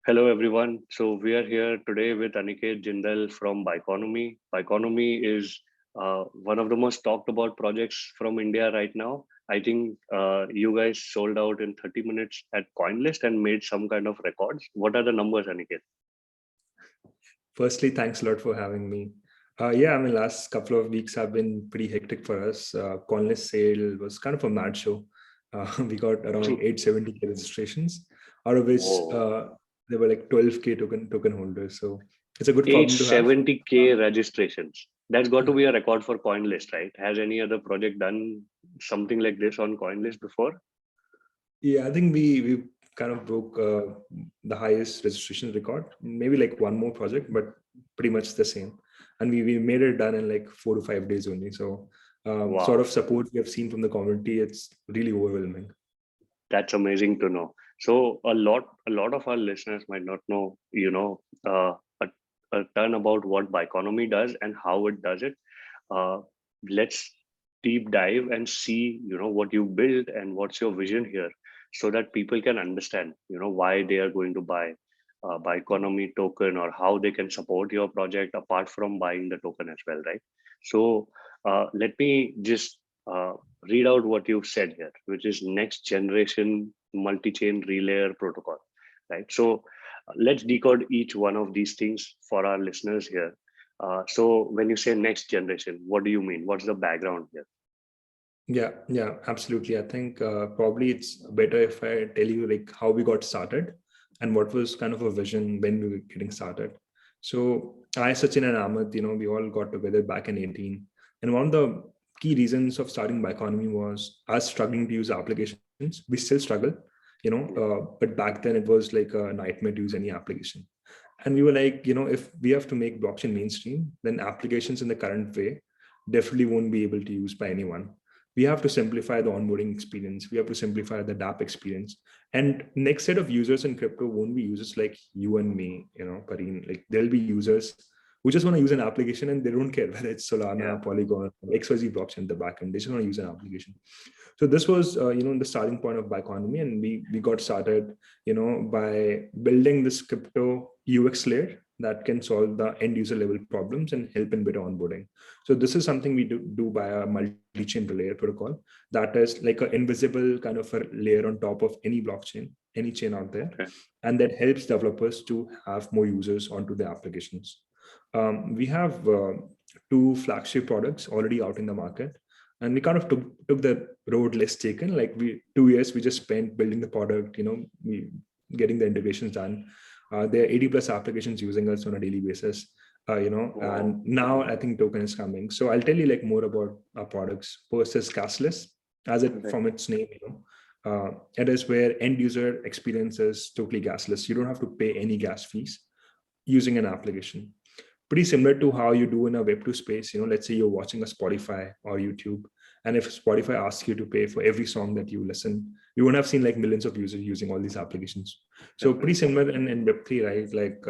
Hello, everyone. So we are here today with Aniket Jindal from Biconomy. Biconomy is one of the most talked about projects from India right now. I think you guys sold out in 30 minutes at CoinList and made some kind of records. What are the numbers, Aniket? Firstly, thanks a lot for having me. Yeah, I mean, last couple of weeks have been pretty hectic for us. Conless sale was kind of a mad show. We got around 870K registrations, out of which Whoa. there were like 12K token holders. So it's a good problem to have. 870K registrations. That's got to be a record for CoinList, right? Has any other project done something like this on CoinList before? Yeah, I think we kind of broke the highest registration record. Maybe like one more project, but pretty much the same. And we made it done in like 4 to 5 days only. So sort Wow. of support we have seen from the community, it's really overwhelming. That's amazing to know. So a lot of our listeners might not know, a ton about what Biconomy does and how it does it. Uh, let's deep dive and see, what you build and what's your vision here, so that people can understand, why they are going to buy Biconomy token or how they can support your project apart from buying the token as well, right? So let me just read out what you've said here, which is next generation multi-chain relayer protocol, right? So let's decode each one of these things for our listeners here. So when you say next generation, what do you mean? What's the background here? Yeah, absolutely. I think probably it's better if I tell you like how we got started and what was kind of a vision when we were getting started. So I, Sachin and Ahmed, we all got together back in 18. And one of the key reasons of starting Biconomy was us struggling to use applications. We still struggle, but back then it was like a nightmare to use any application. And we were like, if we have to make blockchain mainstream, then applications in the current way definitely won't be able to use by anyone. We have to simplify the onboarding experience. We have to simplify the DApp experience. And next set of users in crypto won't be users like you and me, Pareen. Like there'll be users who just want to use an application and they don't care whether it's Yeah. Solana, Polygon, XYZ blockchain in the backend. They just want to use an application. So this was, the starting point of Biconomy, and we got started, by building this crypto UX layer that can solve the end user level problems and help in better onboarding. So this is something we do by a multi-chain layer protocol that is like an invisible kind of a layer on top of any blockchain, any chain out there, Okay. and that helps developers to have more users onto their applications. We have two flagship products already out in the market, and we kind of took the road less taken. Like 2 years we just spent building the product, we getting the integrations done. There are 80 plus applications using us on a daily basis, Wow. and now I think token is coming. So I'll tell you like more about our products. First is gasless, as it Right. from its name, it is where end user experience is totally gasless. You don't have to pay any gas fees using an application, pretty similar to how you do in a web 2 space. Let's say you're watching a Spotify or YouTube, and if Spotify asks you to pay for every song that you listen, you won't have seen like millions of users using all these applications. So pretty Definitely. similar in web3, right? Like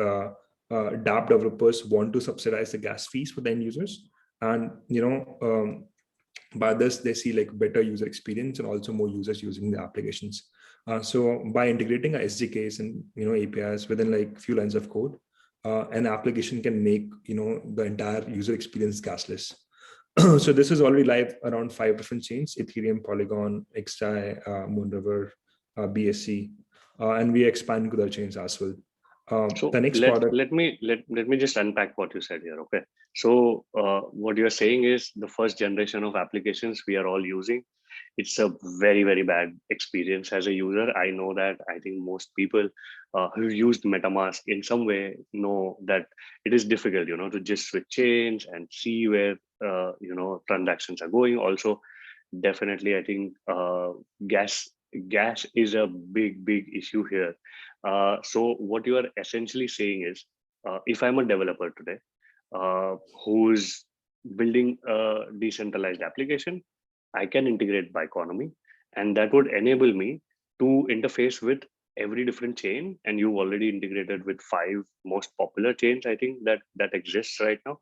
dApp developers want to subsidize the gas fees for the end users, and by this they see like better user experience and also more users using the applications. So by integrating our SDKs and APIs within like few lines of code, an application can make the entire user experience gasless. So this is already live around 5 different chains: Ethereum, Polygon, XDAI, Moonriver, BSC, and we expand to other chains as well. The So next let product. let me let me just unpack what you said here. Okay. So what you're saying is the first generation of applications we are all using. It's a very, very bad experience as a user. I know that. I think most people who used MetaMask in some way know that it is difficult, to just switch chains and see where transactions are going. Also, definitely, I think gas is a big issue here. So what you are essentially saying is, if I'm a developer today who's building a decentralized application, I can integrate Biconomy, and that would enable me to interface with every different chain. And you've already integrated with 5 most popular chains, I think, that exists right now.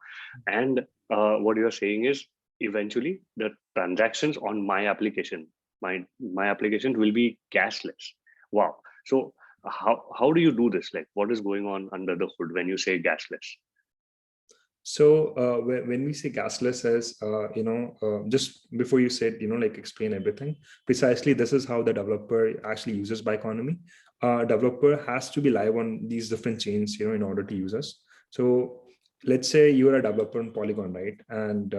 And what you're saying is, eventually the transactions on my application will be gasless. Wow. So How do you do this? Like, what is going on under the hood when you say gasless? So when we say gasless, as just before you said, like explain everything precisely, this is how the developer actually uses Biconomy. Developer has to be live on these different chains, in order to use us. So let's say you are a developer on Polygon, right? And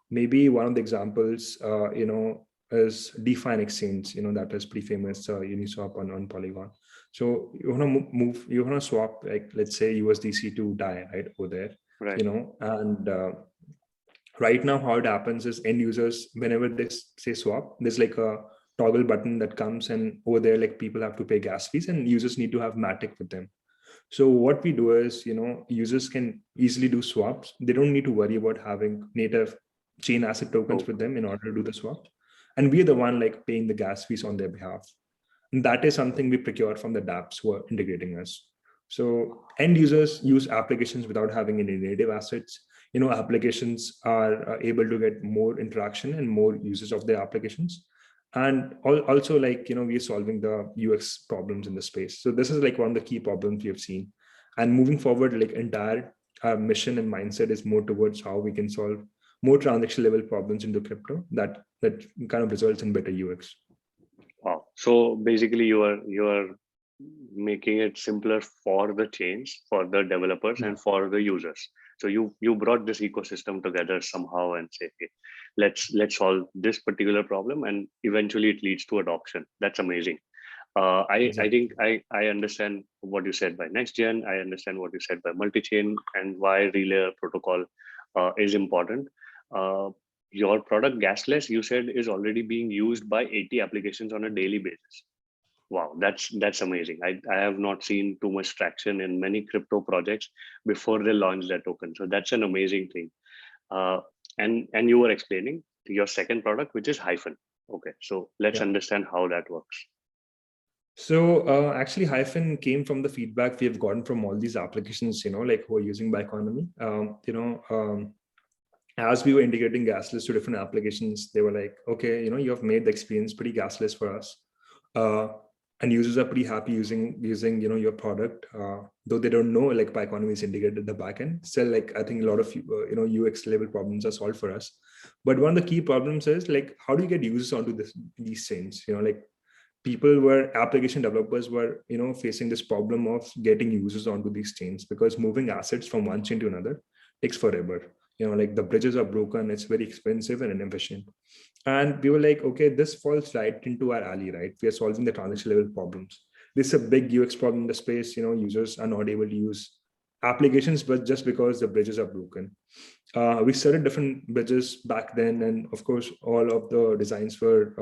maybe one of the examples, is DeFi exchange, that is pretty famous, Uniswap on Polygon. So you want to move, you want to swap, like let's say USDC to DAI, right, over there, Right. and right now how it happens is end users, whenever they say swap, there's like a toggle button that comes, and over there like people have to pay gas fees, and users need to have Matic with them. So what we do is, users can easily do swaps. They don't need to worry about having native chain asset tokens Oh, with them in order to do the swap, and we're the one like paying the gas fees on their behalf. And that is something we procure from the dApps who are integrating us. So end users use applications without having any native assets. Applications are able to get more interaction and more usage of their applications. And also, like, we're solving the UX problems in the space. So this is like one of the key problems we have seen. And moving forward, like entire mission and mindset is more towards how we can solve more transaction level problems into crypto that kind of results in better UX. wow. So basically, you are making it simpler for the chains, for the developers, Yeah. and for the users. So you brought this ecosystem together somehow and say, hey, let's solve this particular problem, and eventually it leads to adoption. That's amazing. I Exactly. think I understand what you said by next gen. I understand what you said by multi-chain and why relay protocol is important. Uh, your product Gasless, you said, is already being used by 80 applications on a daily basis. Wow, that's amazing. I have not seen too much traction in many crypto projects before they launch their token. So that's an amazing thing. Uh, and you were explaining your second product, which is Hyphen. Okay, so let's Yeah. understand how that works. So actually, Hyphen came from the feedback we have gotten from all these applications, like who are using Biconomy. As we were integrating gasless to different applications, they were like, okay, you have made the experience pretty gasless for us. Uh, and users are pretty happy using your product, though they don't know like Biconomy is integrated at the backend. Still, like I think a lot of UX level problems are solved for us. But one of the key problems is like, how do you get users onto these things? Like people were application developers were facing this problem of getting users onto these chains, because moving assets from one chain to another takes forever. Like the bridges are broken, it's very expensive and inefficient. And we were like, okay, this falls right into our alley, right? We are solving the transaction level problems. This is a big UX problem in the space. Users are not able to use applications, but just because the bridges are broken. We started different bridges back then, and of course all of the designs were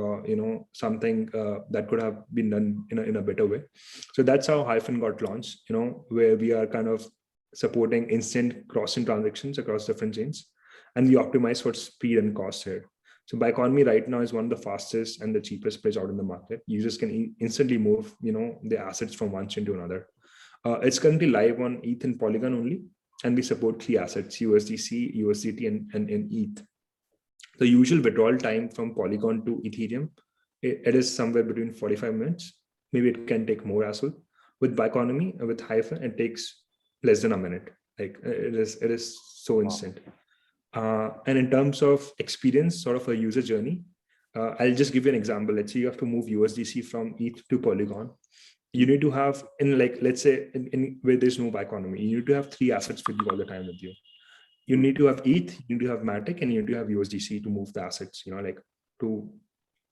something that could have been done in a better way. So that's how Hyphen got launched, where we are kind of supporting instant crossing transactions across different chains, and we optimize for speed and cost here. So Biconomy right now is one of the fastest and the cheapest bridge out in the market. Users can instantly move the assets from one chain to another. It's currently live on ETH and Polygon only, and we support three assets: USDC, USDT, and ETH. The usual withdrawal time from Polygon to Ethereum, it is somewhere between 45 minutes. Maybe it can take more as well. With Biconomy, with Hyphen, it takes less than a minute. Like it is so Wow. instant. And in terms of experience, sort of a user journey, I'll just give you an example. Let's say you have to move USDC from ETH to Polygon. You need to have, in like, let's say in where there's no Biconomy, you need to have three assets with you all the time with you. You Hmm. need to have ETH, you need to have Matic, and you need to have USDC to move the assets, like to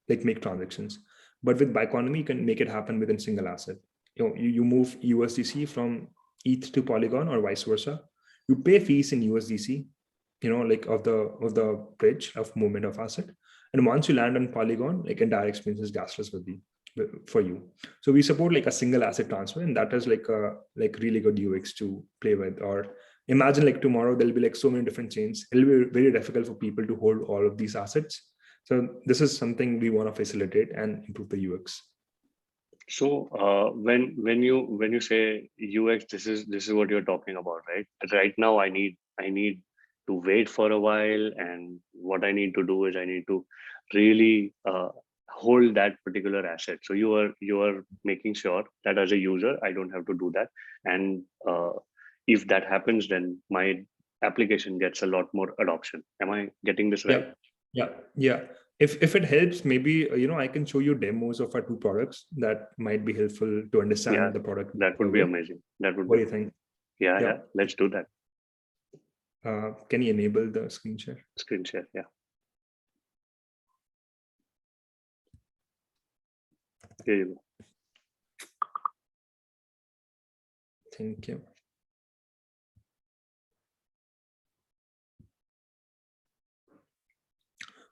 like make transactions. But with Biconomy, you can make it happen within single asset. You move USDC from ETH to Polygon or vice versa. You pay fees in USDC, like of the bridge of movement of asset. And once you land on Polygon, like entire experience is gasless for you. So we support like a single asset transfer, and that is like a like really good UX to play with. Or imagine like tomorrow there'll be like so many different chains. It'll be very difficult for people to hold all of these assets. So this is something we want to facilitate and improve the UX. So when you say UX, this is what you're talking about, right? Right now, I need to wait for a while, and what I need to do is I need to really hold that particular asset. So you are making sure that as a user, I don't have to do that. And if that happens, then my application gets a lot more adoption. Am I getting this right? Yeah, yeah, yeah. If it helps, maybe I can show you demos of our two products that might be helpful to Yeah, understand the product in a that would better be way. amazing. That would What be do you amazing. think? Yeah, Yeah. yeah. Let's do that. Can you enable the screen share? Screen share. Yeah. Here you go. Thank you.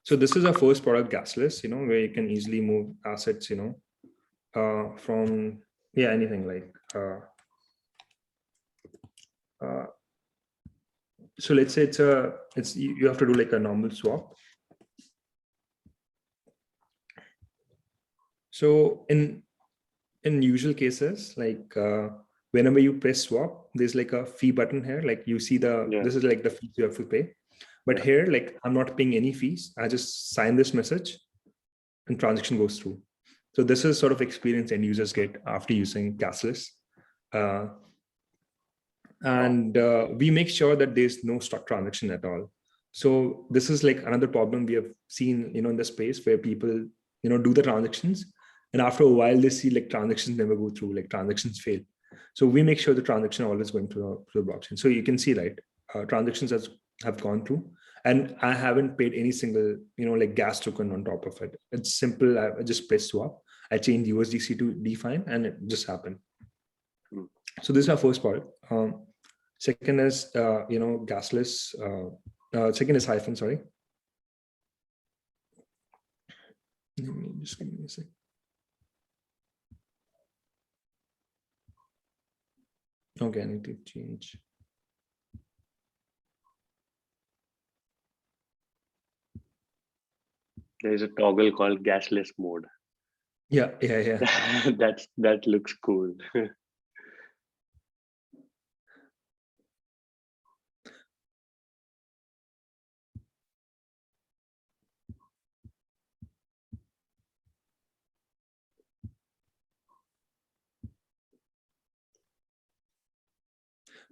So this is our first product, gasless, where you can easily move assets, from anything like so let's say it's you have to do like a normal swap. So in usual cases, like whenever you press swap, there's like a fee button here. Like you see Yeah. this is like the fees you have to pay. But Yeah. here, like I'm not paying any fees. I just sign this message and transaction goes through. So this is sort of experience end users get after using cashless. Uh, Wow. and we make sure that there's no stuck transaction at all. So this is like another problem we have seen, in the space where people, do the transactions, and after a while they see like transactions never go through, like transactions fail. So we make sure the transaction always going through the blockchain. So you can see, right, transactions have gone through, and I haven't paid any single, like gas token on top of it. It's simple. I just press swap. I change USDC to define, and it just happened. Hmm. So this is our first part. Second is, gasless. Second is hyphen, sorry. Let me just give me a sec. Okay, I need to change. There is a toggle called gasless mode. Yeah. That looks cool.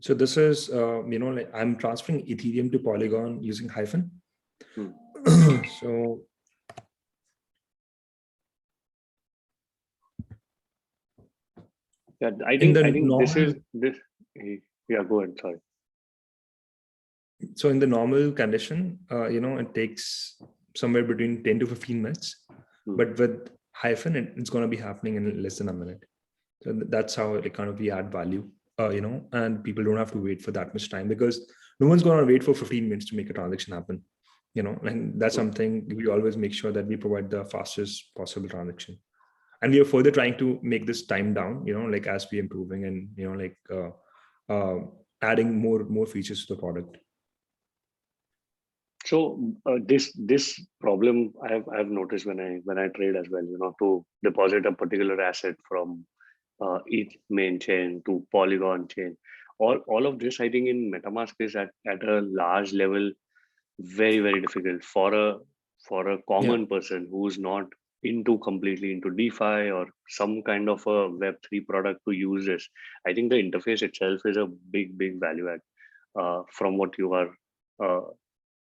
So this is, like I'm transferring Ethereum to Polygon using hyphen. Hmm. So Yeah, in the I think this is normal, this. Yeah, go ahead. Sorry. so in the normal condition, it takes somewhere between 10 to 15 minutes, Hmm. but with hyphen, it's going to be happening in less than a minute. So that's how it kind of we add value, and people don't have to wait for that much time, because no one's going to wait for 15 minutes to make a transaction happen, and that's True. something we always make sure that we provide the fastest possible transaction. And we are further trying to make this time down, like as we improving and, like adding more features to the product. So this problem I've noticed when I trade as well. To deposit a particular asset from each main chain to Polygon chain, all of this I think in MetaMask is at a large level very difficult for a Yeah. common person who's not into completely into DeFi or some kind of a Web3 product to use this. I think the interface itself is a big value add from uh,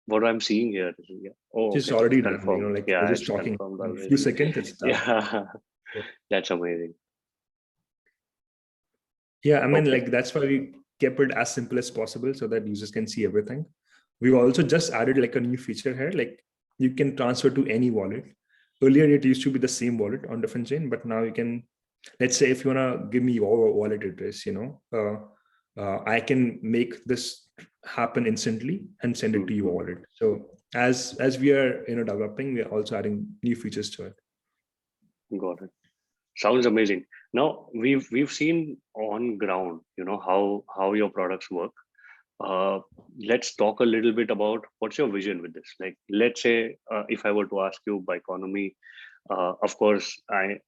what I'm seeing here. Yeah. Oh, Just okay, it's already done, confirmed. like we're Yeah, just it's talking confirmed in a few already. seconds, it's done. Yeah, Yeah. that's amazing. Yeah, I mean, Okay. like that's why we kept it as simple as possible so that users can see everything. We also just added like a new feature here, like you can transfer to any wallet. Earlier, it used to be the same wallet on different chain, but now you can, let's say, if you wanna give me your wallet address, I can make this happen instantly and send it to your Mhm. wallet. So as we are developing, we are also adding new features to it. Got it. Sounds amazing. Now we've seen on ground, how your products work. Uh, let's talk a little bit about what's your vision with this. Like, let's say if I were to ask you Biconomy, of course,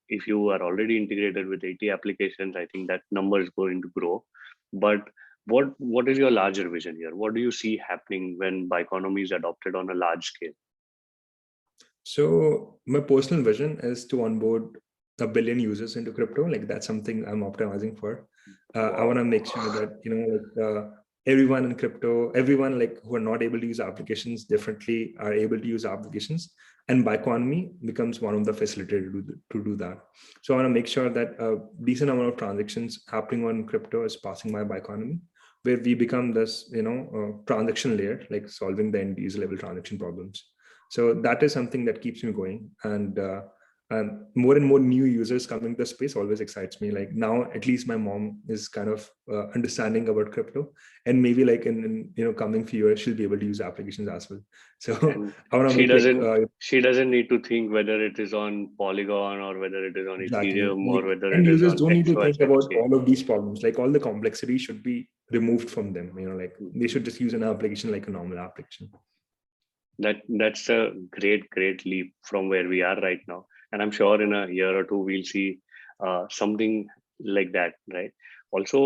if you are already integrated with 80 applications, I think that number is going to grow. But what is your larger vision here? What do you see happening when Biconomy is adopted on a large scale? So my personal vision is to onboard a billion users into crypto. Like that's something I'm optimizing for. I want to Wow. make sure that everyone in crypto, everyone like who are not able to use applications differently are able to use applications, and Biconomy becomes one of the facilitators to do that. So I want to make sure that a decent amount of transactions happening on crypto is passing by Biconomy, where we become this transaction layer, like solving the end user level transaction problems. So that is something that keeps me going, and more and more new users coming to the space always excites me. Like now at least my mom is kind of understanding about crypto, and maybe like in coming few years she'll be able to use applications as well. So And I want to she make like doesn't she doesn't need to think whether it is on Polygon or whether it is on exactly, Ethereum or like whether end it is users on don't need to think XYZ about chain. all of these problems. Like all the complexity should be removed from them, like they Mhm. should just use an application like a normal application. That's a great leap from where we are right now, and I'm sure in a year or two we'll see something like that, right? Also,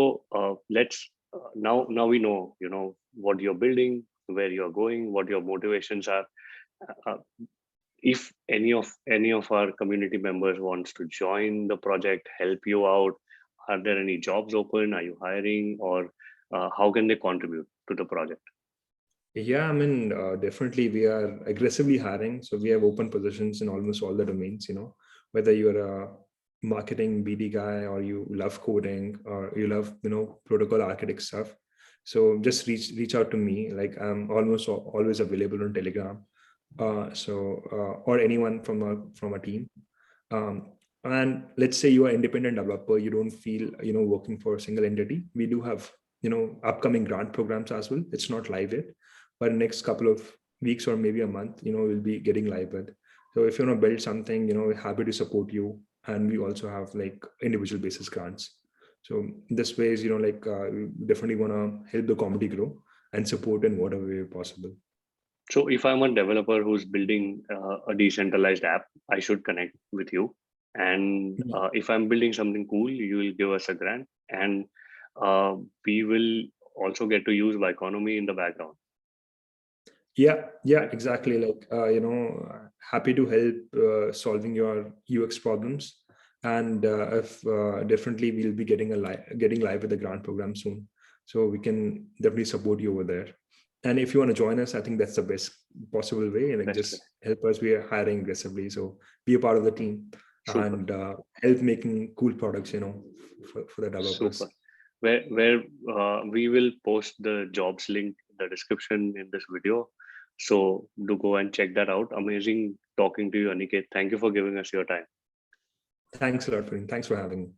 let's now we know what you're building, where you're going, what your motivations are. Uh, if any of our community members wants to join the project, help you out, are there any jobs open? Are you hiring, or how can they contribute to the project? Yeah, I mean, definitely we are aggressively hiring. So we have open positions in almost all the domains, whether you're a marketing BD guy or you love coding or you love, protocol architect stuff. So just reach out to me. Like I'm almost always available on Telegram. Or anyone from a team. Um, and let's say you are independent developer, you don't feel, working for a single entity. We do have, upcoming grant programs as well. It's not live yet, but next couple of weeks or maybe a month, we'll be getting live with. So if you want to build something, we're happy to support you. And we also have like individual basis grants. So this way is, we definitely want to help the community grow and support in whatever way possible. So if I'm a developer who's building a decentralized app, I should connect with you. And if I'm building something cool, you will give us a grant, and we will also get to use Biconomy in the background, Yeah, right? exactly. Like happy to help solving your UX problems, and if definitely we'll be getting live with the grant program soon, so we can definitely support you over there. And if you want to join us, I think that's the best possible way. Like Best way. just help us. We are hiring aggressively, so be a part of the team Super, and help making cool products. For the super. developers. Where we will post the jobs link in the description in this video. So do go and check that out. Amazing talking to you, Aniket. Thank you for giving us your time. Thanks a lot, friend. Thanks for having me.